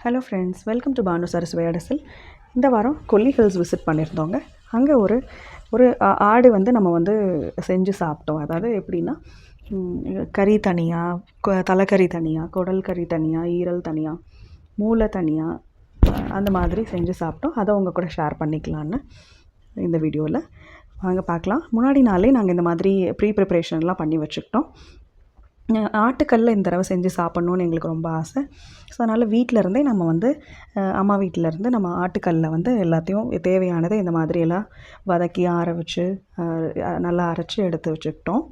Hello friends, welcome to Banu Saraswati Adasal. இந்த வாரம் கொல்லி hills visit பண்ணியிருந்தோங்க. அங்கே ஒரு ஆடு நம்ம செஞ்சு சாப்பிட்டோம். அதாவது எப்படின்னா, கறி தனியாக, தலைக்கறி தனியாக, குடல் கறி தனியாக, ஈரல் தனியாக, மூளை தனியாக, அந்த மாதிரி செஞ்சு சாப்பிட்டோம். அதை உங்கள் கூட ஷேர் பண்ணிக்கலான்னு இந்த வீடியோவில் வாங்க பார்க்கலாம். முன்னாடி நாளே நாங்கள் இந்த மாதிரி ப்ரிப்ரேஷன்லாம் பண்ணி வச்சுக்கிட்டோம். ஆட்டுக்கல்ல இந்த தடவை செஞ்சு சாப்பிட்ணுன்னு எங்களுக்கு ரொம்ப ஆசை. ஸோ அதனால் வீட்டிலருந்தே நம்ம அம்மா வீட்டிலருந்து நம்ம ஆட்டுக்கல்ல எல்லாத்தையும் தேவையானதை இந்த மாதிரியெல்லாம் வதக்கி ஆற வச்சு நல்லா அரைச்சி எடுத்து வச்சுக்கிட்டோம்.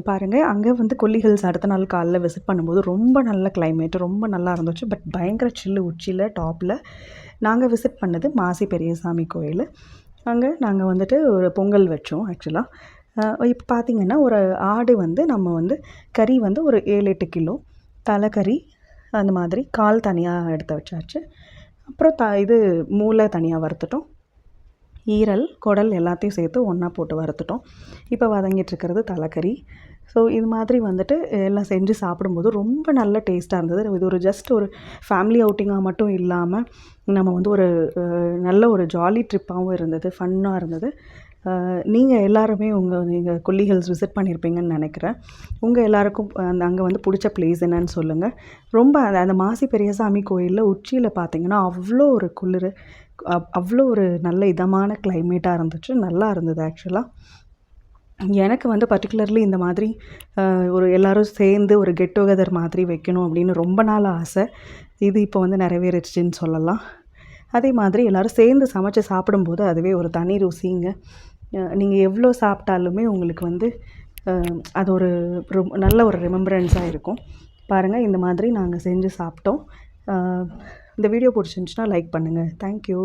பாருங்கள், அங்கே கொல்லி ஹில்ஸ் அடுத்த நாள் காலைல விசிட் பண்ணும்போது ரொம்ப நல்ல கிளைமேட்டு, ரொம்ப நல்லா இருந்துச்சு. பட் பயங்கர சில்லு உச்சியில் டாப்பில் நாங்கள் விசிட் பண்ணது மாசி பெரியசாமி கோயில். அங்கே நாங்கள் ஒரு பொங்கல் வச்சோம். ஆக்சுவலாக இப்போ பார்த்திங்கன்னா, ஒரு ஆடு நம்ம கறி ஒரு 7-8 கிலோ, தலைக்கறி அந்த மாதிரி கால் தனியாக எடுத்து வச்சாச்சு. அப்புறம் இது மூளை தனியாக வறுத்துட்டோம். ஈரல், குடல் எல்லாத்தையும் சேர்த்து ஒன்றா போட்டு வறுத்துட்டோம். இப்போ வதங்கிட்டுருக்கிறது தலைக்கறி. ஸோ இது மாதிரி எல்லாம் செஞ்சு சாப்பிடும்போது ரொம்ப நல்ல டேஸ்ட்டாக இருந்தது. இது ஒரு ஃபேமிலி அவுட்டிங்காக மட்டும் இல்லாமல் நம்ம ஒரு நல்ல ஒரு ஜாலி ட்ரிப்பாகவும் இருந்தது, ஃபன்னாக இருந்தது. நீங்கள் எல்லாருமே நீங்கள் கொல்லி ஹில்ஸ் விசிட் பண்ணியிருப்பீங்கன்னு நினைக்கிறேன். உங்கள் எல்லாருக்கும் அங்கே பிடிச்ச பிளேஸ் என்னன்னு சொல்லுங்கள். ரொம்ப அந்த மாசி பெரியசாமி கோயிலில் உச்சியில் பார்த்திங்கன்னா அவ்வளோ ஒரு குளிர், அவ்வளோ ஒரு நல்ல இதமான கிளைமேட்டாக இருந்துச்சு. நல்லா இருந்தது. ஆக்சுவலாக எனக்கு பர்டிகுலர்லி இந்த மாதிரி எல்லோரும் சேர்ந்து ஒரு கெட் டுகெதர் மாதிரி வைக்கணும் அப்படின்னு ரொம்ப நாள் ஆசை. இது இப்போ நிறைவேறிடுச்சின்னு சொல்லலாம். அதே மாதிரி எல்லோரும் சேர்ந்து சமைச்சு சாப்பிடும்போது அதுவே ஒரு தனி ருசிங்க. நீங்கள் எவ்வளோ சாப்பிட்டாலுமே உங்களுக்கு அது ஒரு நல்ல ஒரு ரிமெம்பரன்ஸாக இருக்கும். பாருங்கள், இந்த மாதிரி நாங்கள் செஞ்சு சாப்பிட்டோம். இந்த வீடியோ பிடிச்சிருந்துச்சுன்னா லைக் பண்ணுங்கள். தேங்க்யூ.